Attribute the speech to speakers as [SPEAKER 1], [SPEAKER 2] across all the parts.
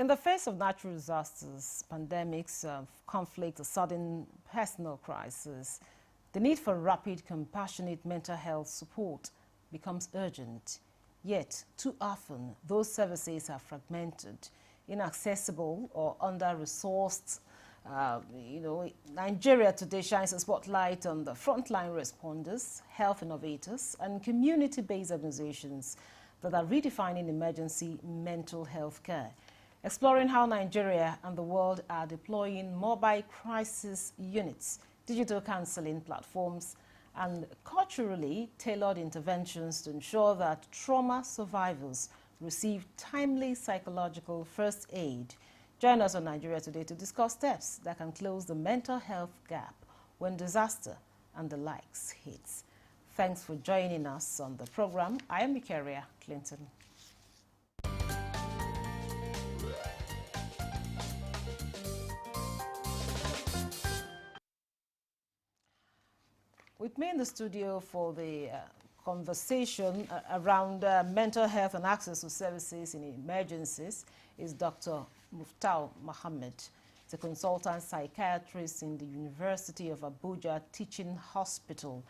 [SPEAKER 1] In the face of natural disasters, pandemics, conflict, a sudden personal crisis, the need for rapid, compassionate mental health support becomes urgent. Yet, too often, those services are fragmented, inaccessible, or under-resourced. Nigeria today shines a spotlight on the frontline responders, health innovators, and community-based organizations that are redefining emergency mental health care. Exploring how Nigeria and the world are deploying mobile crisis units, digital counseling platforms, and culturally tailored interventions to ensure that trauma survivors receive timely psychological first aid. Join us on Nigeria Today to discuss steps that can close the mental health gap when disaster and the likes hits. Thanks for joining us on the program. I am Mikaria Clinton. With me in the studio for the conversation around mental health and access to services in emergencies is Dr. Muftau Mohammed. He's a consultant psychiatrist in the University of Abuja Teaching Hospital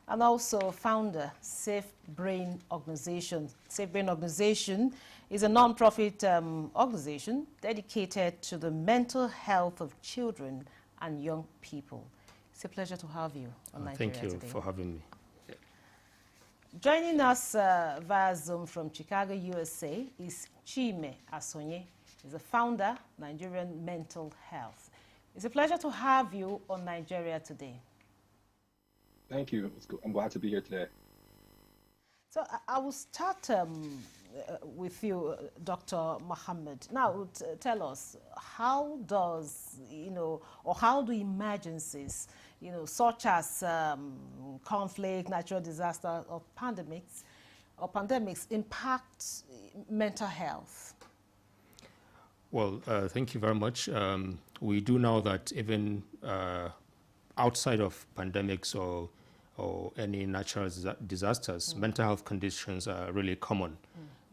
[SPEAKER 1] and also founder Safe Brain Organization. Safe Brain Organization is a non-profit organization dedicated to the mental health of children and young people. It's a pleasure to have you on Nigeria Today.
[SPEAKER 2] Thank you for having me. Yeah.
[SPEAKER 1] Joining us via Zoom from Chicago, USA is Chime Asonye. He's the founder, Nigerian Mental Health. It's a pleasure to have you on Nigeria Today.
[SPEAKER 3] Thank you. I'm glad to be here today.
[SPEAKER 1] So I will start with you, Dr. Mohammed. Now, tell us, how does, or how do emergencies, such as conflict, natural disaster, or pandemics impact mental health?
[SPEAKER 2] Well, thank you very much. We do know that even outside of pandemics or any natural disasters, mental health conditions are really common.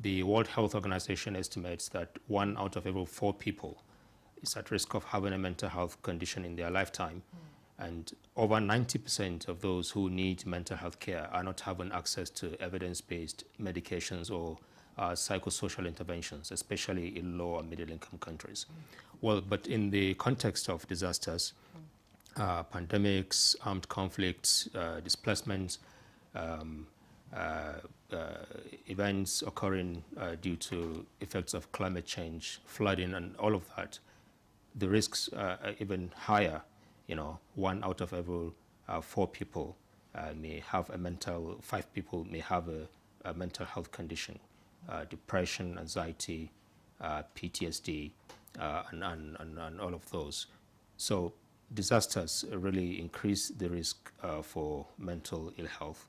[SPEAKER 2] The World Health Organization estimates that 1 out of every 4 people is at risk of having a mental health condition in their lifetime. And over 90% of those who need mental health care are not having access to evidence-based medications or psychosocial interventions, especially in low and middle-income countries. Well, but in the context of disasters, pandemics, armed conflicts, displacements, events occurring due to effects of climate change, flooding, and all of that, the risks are even higher. 1 out of every 4 people may have 5 people may have a mental health condition, depression, anxiety, PTSD, and all of those. So disasters really increase the risk for mental ill health.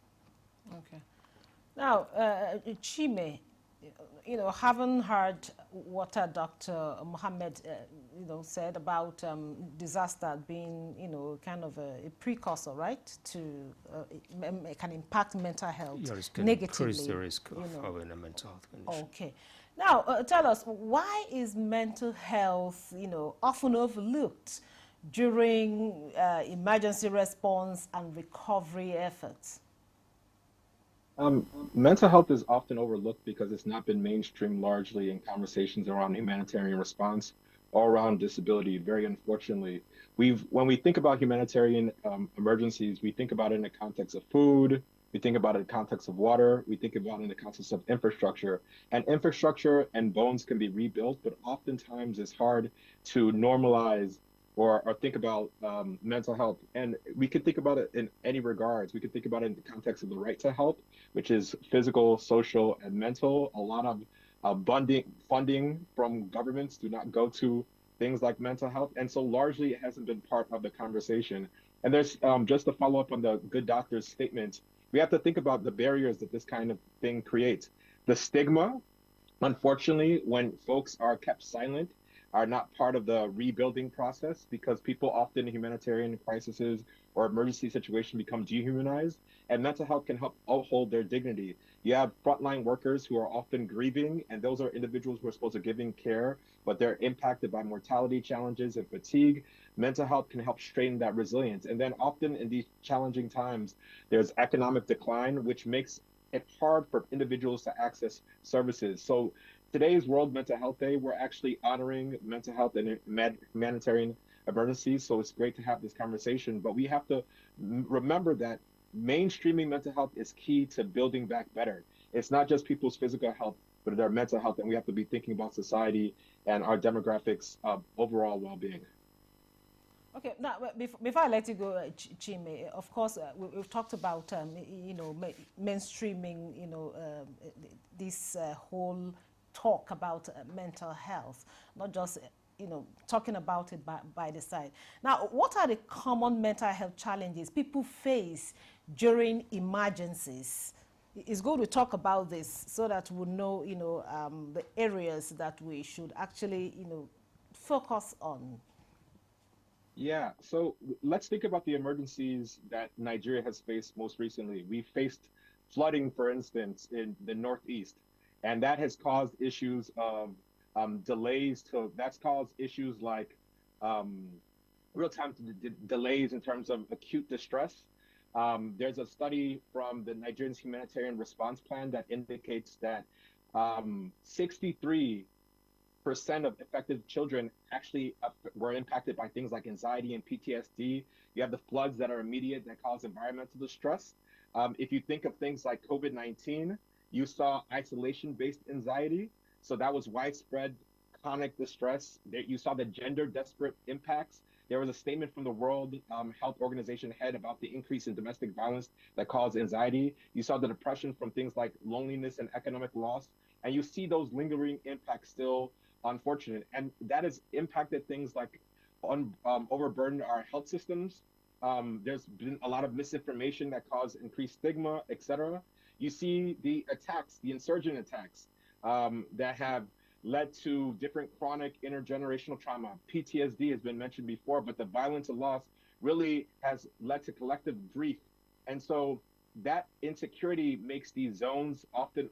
[SPEAKER 1] Okay. Now, Chime, having heard what Dr. Mohammed, said about disaster being, kind of a precursor, right, to it can impact mental health negatively.
[SPEAKER 2] Increase the risk of having a mental health condition.
[SPEAKER 1] Okay. Now, tell us, why is mental health, often overlooked during emergency response and recovery efforts?
[SPEAKER 3] Mental health is often overlooked because it's not been mainstreamed largely in conversations around humanitarian response or around disability. Very unfortunately, when we think about humanitarian emergencies, we think about it in the context of food, we think about it in the context of water, we think about it in the context of infrastructure. And infrastructure and bones can be rebuilt, but oftentimes it's hard to normalize or think about mental health. And we could think about it in any regards. We could think about it in the context of the right to health, which is physical, social, and mental. A lot of funding from governments do not go to things like mental health. And so largely it hasn't been part of the conversation. And there's, just to follow up on the good doctor's statement, we have to think about the barriers that this kind of thing creates. The stigma, unfortunately, when folks are kept silent, are not part of the rebuilding process, because people often in humanitarian crises or emergency situation become dehumanized, and mental health can help uphold their dignity. You have frontline workers who are often grieving, and those are individuals who are supposed to giving care, but they're impacted by mortality challenges and fatigue. Mental health can help strengthen that resilience. And then often in these challenging times, there's economic decline, which makes it hard for individuals to access services. So today's World Mental Health Day, we're actually honoring mental health and humanitarian emergencies. So it's great to have this conversation, but we have to remember that mainstreaming mental health is key to building back better. It's not just people's physical health, but their mental health, and we have to be thinking about society and our demographics of overall well-being.
[SPEAKER 1] Okay, now before I let you go, Chime, of course, we've talked about mainstreaming, this whole talk about mental health, not just talking about it by the side. Now, what are the common mental health challenges people face during emergencies? It's good to talk about this so that we know, the areas that we should actually, focus on.
[SPEAKER 3] Yeah, so let's think about the emergencies that Nigeria has faced most recently. We faced flooding, for instance, in the Northeast, and that has caused issues of that's caused issues like real-time delays in terms of acute distress. There's a study from the Nigerian Humanitarian Response Plan that indicates that 63% of affected children actually were impacted by things like anxiety and PTSD. You have the floods that are immediate that cause environmental distress. If you think of things like COVID-19, you saw isolation-based anxiety. So that was widespread chronic distress. You saw the gender desperate impacts. There was a statement from the World Health Organization head about the increase in domestic violence that caused anxiety. You saw the depression from things like loneliness and economic loss. And you see those lingering impacts still unfortunate. And that has impacted things like overburdened our health systems. There's been a lot of misinformation that caused increased stigma, etc. You see the attacks, the insurgent attacks that have led to different chronic intergenerational trauma. PTSD has been mentioned before, but the violence and loss really has led to collective grief. And so that insecurity makes these zones often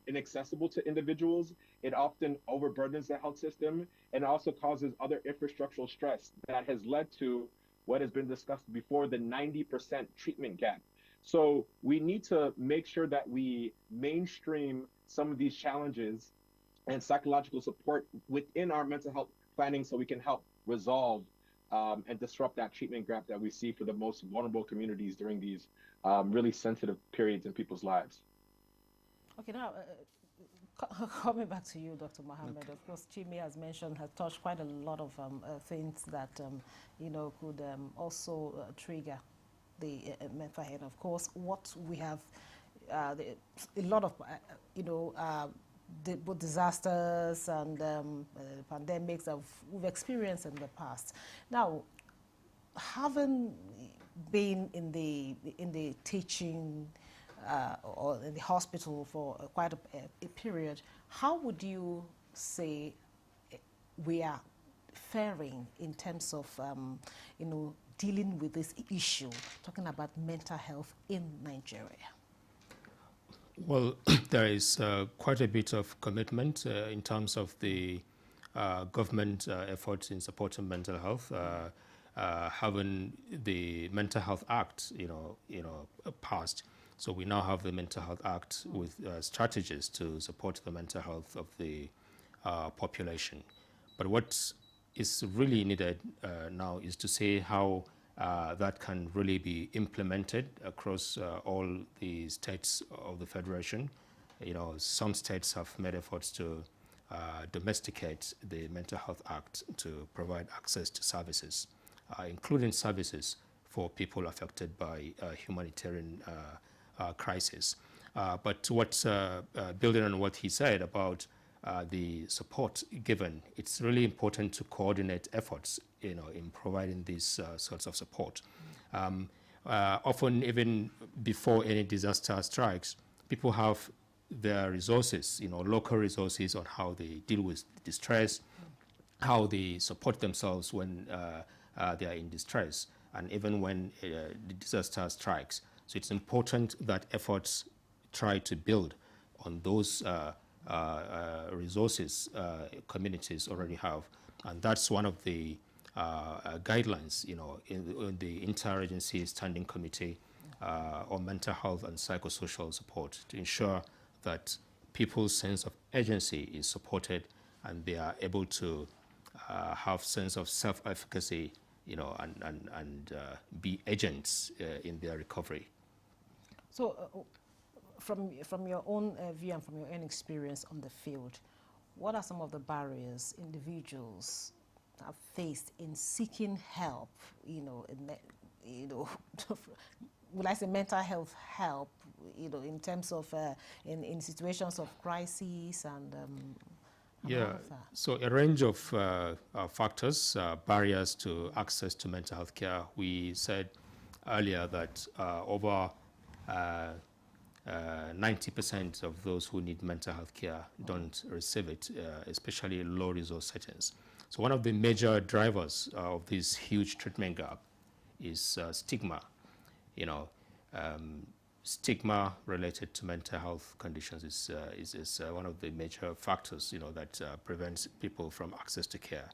[SPEAKER 3] inaccessible to individuals. It often overburdens the health system and also causes other infrastructural stress that has led to what has been discussed before, the 90% treatment gap. So we need to make sure that we mainstream some of these challenges and psychological support within our mental health planning so we can help resolve and disrupt that treatment gap that we see for the most vulnerable communities during these really sensitive periods in people's lives.
[SPEAKER 1] Okay, now coming back to you, Dr. Mohammed. Okay. Of course, Chime has touched quite a lot of things that could also trigger the mental health. Of course, what we have, a lot of both disasters and pandemics that we've experienced in the past. Now, having been in the teaching or in the hospital for quite a period, how would you say we are faring in terms of dealing with this issue, talking about mental health in Nigeria?
[SPEAKER 2] Well, there is quite a bit of commitment in terms of the government efforts in supporting mental health. Having the Mental Health Act, passed. So we now have the Mental Health Act with strategies to support the mental health of the population. But what is really needed now is to see how that can really be implemented across all the states of the Federation. Some states have made efforts to domesticate the Mental Health Act to provide access to services, including services for people affected by humanitarian crisis. But building on what he said about the support given, it's really important to coordinate efforts, in providing these sorts of support. Often, even before any disaster strikes, people have their resources, local resources on how they deal with distress, how they support themselves when they are in distress. and even when the disaster strikes. So it's important that efforts try to build on those resources communities already have, and that's one of the guidelines, in the Interagency Standing Committee on Mental Health and Psychosocial Support, to ensure that people's sense of agency is supported and they are able to have sense of self-efficacy, and be agents in their recovery.
[SPEAKER 1] So, from your own view and from your own experience on the field, what are some of the barriers individuals have faced in seeking help? Will I say mental health help? In terms of in situations of crisis and.
[SPEAKER 2] Yeah, so a range of factors, barriers to access to mental health care. We said earlier that over 90% of those who need mental health care don't receive it, especially low resource settings. So one of the major drivers of this huge treatment gap is stigma. Stigma related to mental health conditions is one of the major factors, that prevents people from access to care.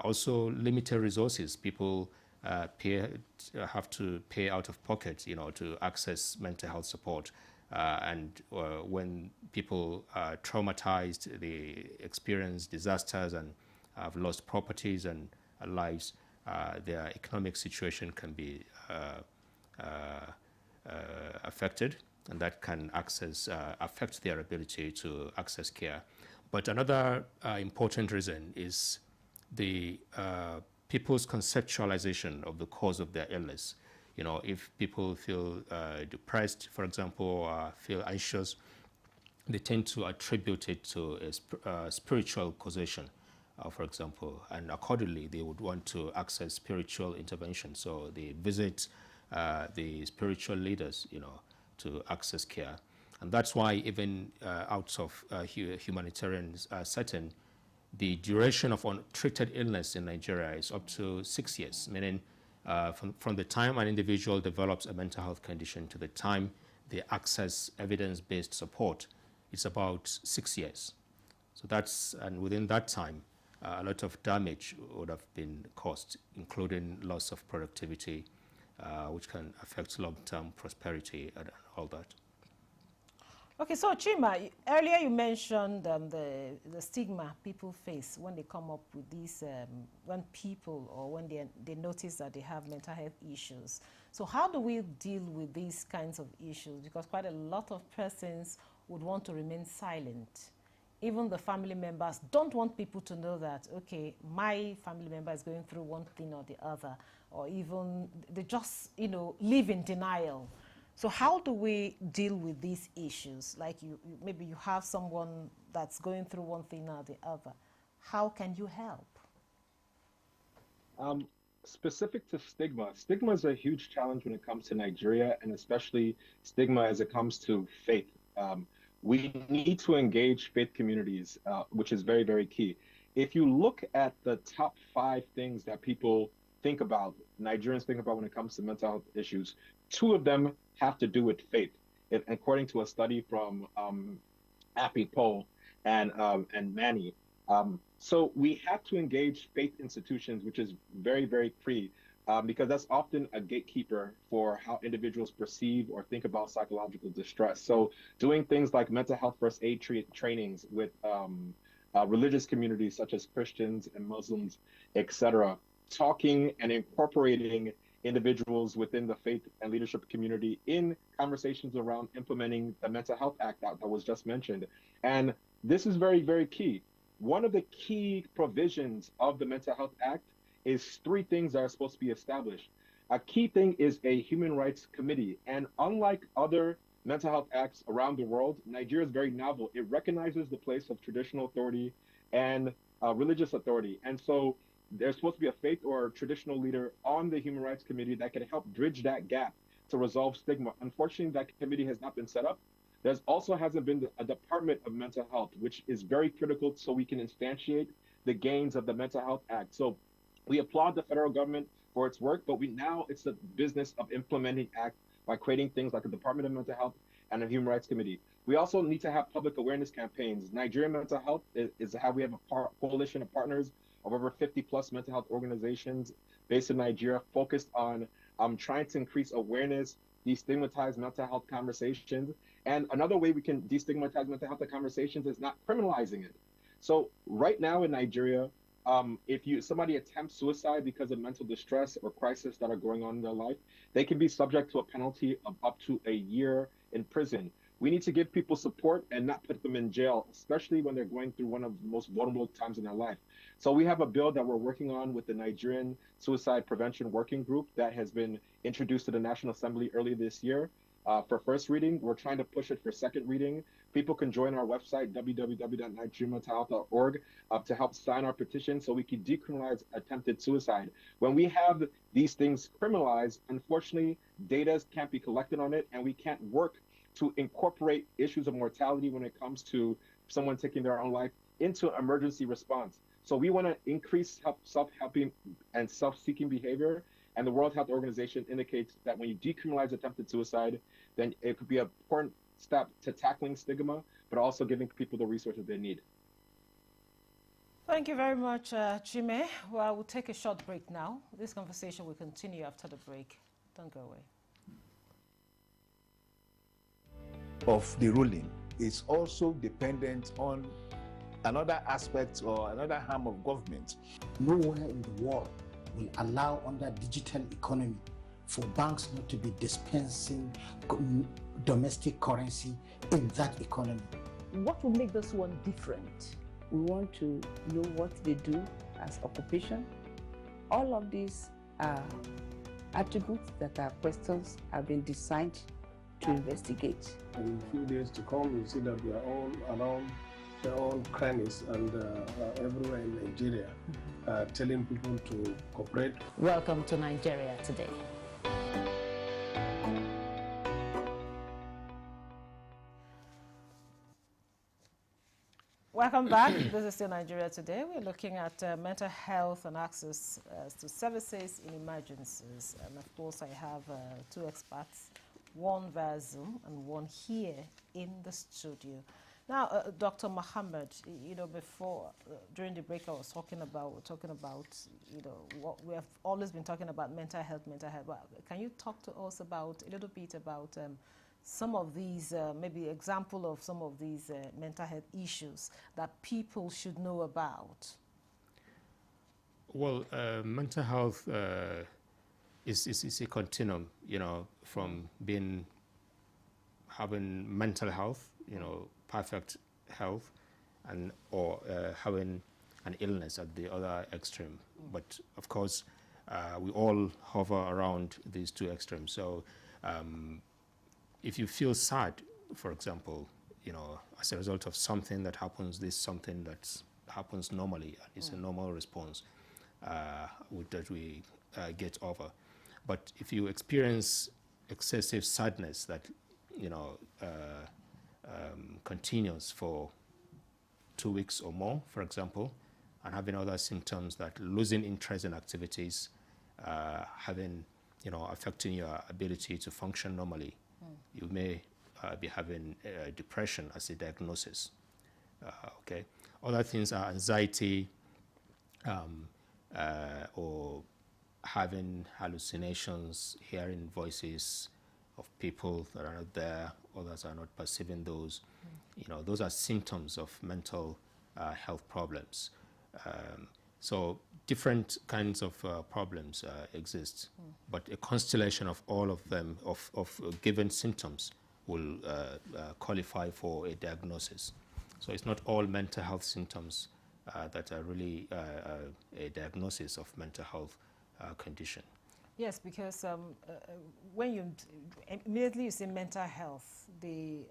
[SPEAKER 2] Also, limited resources. People have to pay out of pocket, to access mental health support. And when people are traumatized, they experience disasters and have lost properties and lives, their economic situation can be affected, and that can affect their ability to access care. But another important reason is the people's conceptualization of the cause of their illness. If people feel depressed, for example, or feel anxious, they tend to attribute it to a spiritual causation, for example, and accordingly, they would want to access spiritual intervention. So they visit the spiritual leaders, to access care. And that's why even out of humanitarian setting, the duration of untreated illness in Nigeria is up to 6 years, meaning from the time an individual develops a mental health condition to the time they access evidence-based support, it's about 6 years. So and within that time, a lot of damage would have been caused, including loss of productivity, which can affect long-term prosperity and all that.
[SPEAKER 1] Okay, so Chima, earlier you mentioned the stigma people face when they come up with these, when they notice that they have mental health issues. So how do we deal with these kinds of issues? Because quite a lot of persons would want to remain silent. Even the family members don't want people to know that, okay, my family member is going through one thing or the other, or even they just, live in denial. So how do we deal with these issues? Like maybe you have someone that's going through one thing or the other. How can you help?
[SPEAKER 3] Specific to stigma is a huge challenge when it comes to Nigeria, and especially stigma as it comes to faith. We need to engage faith communities, which is very, very key. If you look at the top 5 things that people think about, Nigerians think about when it comes to mental health issues, 2 of them have to do with faith, according to a study from Appy Poll and Manny. So we have to engage faith institutions, which is very, very key, because that's often a gatekeeper for how individuals perceive or think about psychological distress. So doing things like mental health first aid trainings with religious communities such as Christians and Muslims, etc., talking and incorporating individuals within the faith and leadership community in conversations around implementing the Mental Health Act that was just mentioned. And this is very, very key. One of the key provisions of the Mental Health Act is 3 things that are supposed to be established. A key thing is a human rights committee. And unlike other mental health acts around the world, Nigeria is very novel. It recognizes the place of traditional authority and religious authority. And so there's supposed to be a faith or traditional leader on the Human Rights Committee that can help bridge that gap to resolve stigma. Unfortunately, that committee has not been set up. There also hasn't been a Department of Mental Health, which is very critical so we can instantiate the gains of the Mental Health Act. So we applaud the federal government for its work, but now it's the business of implementing ACT by creating things like a Department of Mental Health and a Human Rights Committee. We also need to have public awareness campaigns. Nigerian Mental Health is how we have a coalition of partners of over 50 plus mental health organizations based in Nigeria, focused on trying to increase awareness, destigmatize mental health conversations. And another way we can destigmatize mental health conversations is not criminalizing it. So right now in Nigeria, if somebody attempts suicide because of mental distress or crisis that are going on in their life, they can be subject to a penalty of up to a year in prison. We need to give people support and not put them in jail, especially when they're going through one of the most vulnerable times in their life. So we have a bill that we're working on with the Nigerian Suicide Prevention Working Group that has been introduced to the National Assembly early this year. For first reading, we're trying to push it for second reading. People can join our website, www.nigerianmentalhealth.org, to help sign our petition so we can decriminalize attempted suicide. When we have these things criminalized, unfortunately, data can't be collected on it, and we can't work to incorporate issues of mortality when it comes to someone taking their own life into emergency response. So we want to increase self-helping and self-seeking behavior. And the World Health Organization indicates that when you decriminalize attempted suicide, then it could be an important step to tackling stigma, but also giving people the resources they need.
[SPEAKER 1] Thank you very much, Chime. Well, we'll take a short break now. This conversation will continue after the break. Don't go away.
[SPEAKER 4] Of the ruling is also dependent on another aspect or another arm of government.
[SPEAKER 5] Nowhere in the world will allow under digital economy for banks not to be dispensing domestic currency in that economy.
[SPEAKER 6] What will make this one different? We want to know what they do as occupation. All of these are attributes that are questions have been designed to investigate.
[SPEAKER 7] In a few days to come, you see that we are all around their own crannies and everywhere in Nigeria, telling people to cooperate.
[SPEAKER 6] Welcome to Nigeria Today.
[SPEAKER 1] Welcome back. This is still Nigeria Today. We're looking at mental health and access to services in emergencies. And of course, I have two experts, one via Zoom and one here in the studio. Now, Dr. Mohammed, you know, before, during the break, I was talking about, you know, what we have always been talking about, mental health. Well, can you talk to us about, a little bit about some of these, maybe example of some of these mental health issues that people should know about?
[SPEAKER 2] Well, mental health is a continuum, you know, from having mental health, you know, perfect health, and or having an illness at the other extreme. But of course, we all hover around these two extremes. So if you feel sad, for example, you know, as a result of something that happens, something that happens normally, and it's a normal response that we get over. But if you experience excessive sadness that, you know, continues for 2 weeks or more, for example, and having other symptoms that losing interest in activities, having, you know, affecting your ability to function normally, you may be having depression as a diagnosis. Okay, other things are anxiety, or having hallucinations, hearing voices of people that are not there, others are not perceiving those. You know, those are symptoms of mental health problems. So different kinds of problems exist, but a constellation of all of them, of given symptoms, will qualify for a diagnosis. So it's not all mental health symptoms that are really a diagnosis of mental health condition.
[SPEAKER 1] Yes, because when you immediately you say mental health, the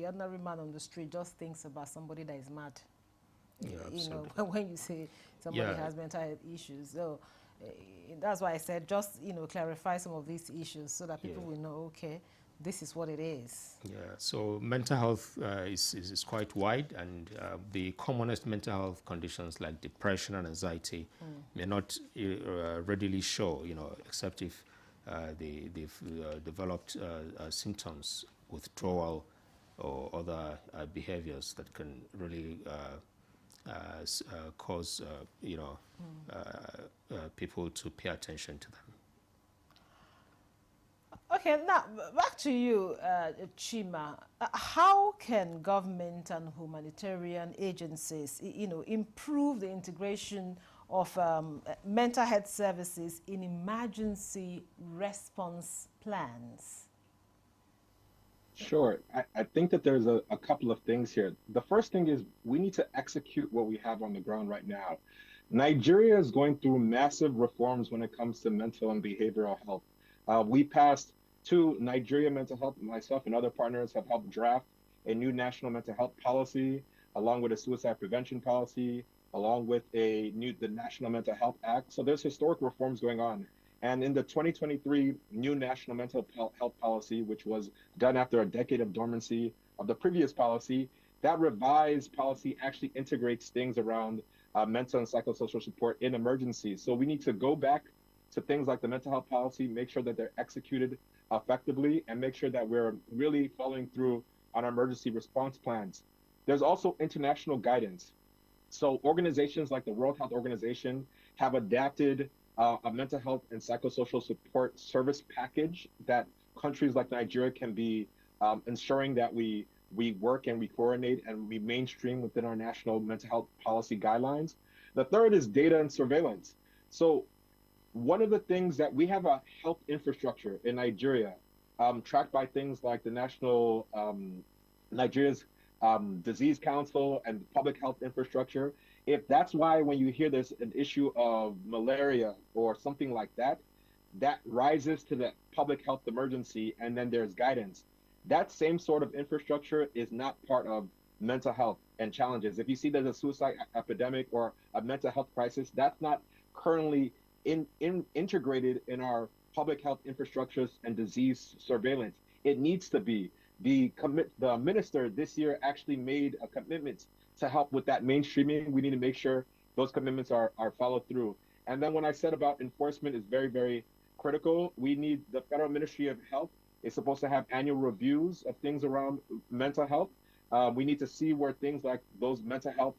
[SPEAKER 1] ordinary man on the street just thinks about somebody that is mad.
[SPEAKER 2] Yeah,
[SPEAKER 1] you know, when you say somebody has mental health issues. So that's why I said just, you know, clarify some of these issues so that people will know, okay, this is what it is.
[SPEAKER 2] Yeah, so mental health is quite wide, and the commonest mental health conditions like depression and anxiety may not readily show, except if they've developed symptoms, withdrawal, or other behaviors that can really cause, people to pay attention to them.
[SPEAKER 1] Okay, now back to you, Chima. How can government and humanitarian agencies, improve the integration of mental health services in emergency response plans?
[SPEAKER 3] Sure. I think that there's a couple of things here. The first thing is we need to execute what we have on the ground right now. Nigeria is going through massive reforms when it comes to mental and behavioral health. We passed Nigeria Mental Health, myself and other partners have helped draft a new national mental health policy, along with a suicide prevention policy, along with the National Mental Health Act. So there's historic reforms going on. And in the 2023 new national mental health policy, which was done after a decade of dormancy of the previous policy, that revised policy actually integrates things around mental and psychosocial support in emergencies. So we need to go back to things like the mental health policy, make sure that they're executed effectively, and make sure that we're really following through on our emergency response plans. There's also international guidance. So organizations like the World Health Organization have adapted a mental health and psychosocial support service package that countries like Nigeria can be ensuring that we work and we coordinate and we mainstream within our national mental health policy guidelines. The third is data and surveillance. So one of the things that we have a health infrastructure in Nigeria, tracked by things like the National Nigeria's Disease Council and public health infrastructure. If that's why when you hear there's an issue of malaria or something like that, that rises to the public health emergency, and then there's guidance. That same sort of infrastructure is not part of mental health and challenges. If you see there's a suicide epidemic or a mental health crisis, that's not currently integrated in our public health infrastructures and disease surveillance. It needs to be. The minister this year actually made a commitment to help with that mainstreaming. We need to make sure those commitments are followed through. And then when I said about enforcement is very, very critical, we need the Federal Ministry of Health is supposed to have annual reviews of things around mental health. We need to see where things like those mental health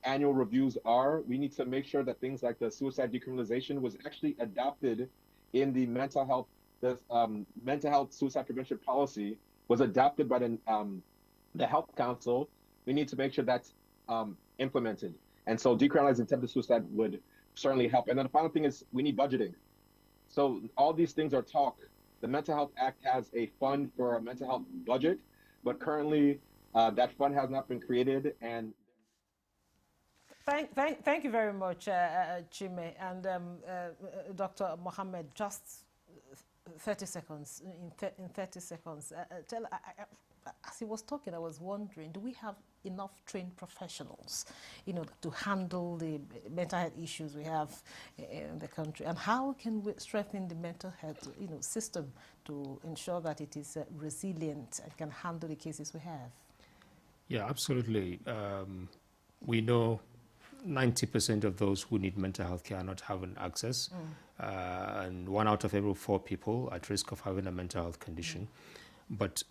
[SPEAKER 3] annual reviews are. We need to make sure that things like the suicide decriminalization was actually adopted in the mental health. The mental health suicide prevention policy was adopted by the Health Council. We need to make sure that's implemented. And so decriminalizing attempted suicide would certainly help. And then the final thing is we need budgeting. So all these things are talk. The Mental Health Act has a fund for a mental health budget, but currently that fund has not been created. And
[SPEAKER 1] Thank you very much, Chime. And Dr. Mohammed, just 30 seconds, in 30 seconds. As he was talking, I was wondering, do we have enough trained professionals, to handle the mental health issues we have in the country? And how can we strengthen the mental health, system to ensure that it is resilient and can handle the cases we have?
[SPEAKER 2] Yeah, absolutely. We know 90% of those who need mental health care are not having access, and 1 out of every 4 people at risk of having a mental health condition. But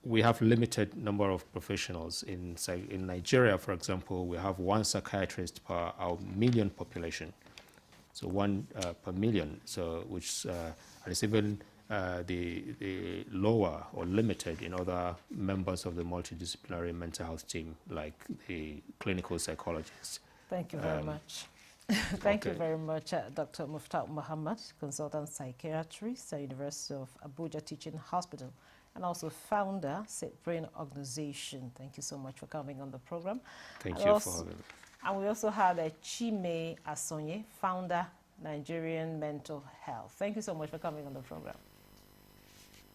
[SPEAKER 2] we have limited number of professionals. In Nigeria, for example, we have 1 psychiatrist per our million population, so 1 per million. So which is even the lower or limited in other members of the multidisciplinary mental health team, like the clinical psychologists.
[SPEAKER 1] Thank you very much. Thank you very much, Dr. Muftah Muhammad, consultant psychiatrist at University of Abuja Teaching Hospital, and also founder, Safe Brain Organization. Thank you so much for coming on the program.
[SPEAKER 2] Thank you for having me.
[SPEAKER 1] And we also had Chime Asonye, founder, Nigerian Mental Health. Thank you so much for coming on the program.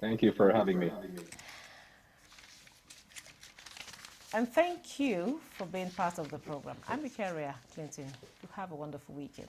[SPEAKER 3] Thank you for having me.
[SPEAKER 1] And thank you for being part of the program. I'm Victoria Clinton. You have a wonderful weekend.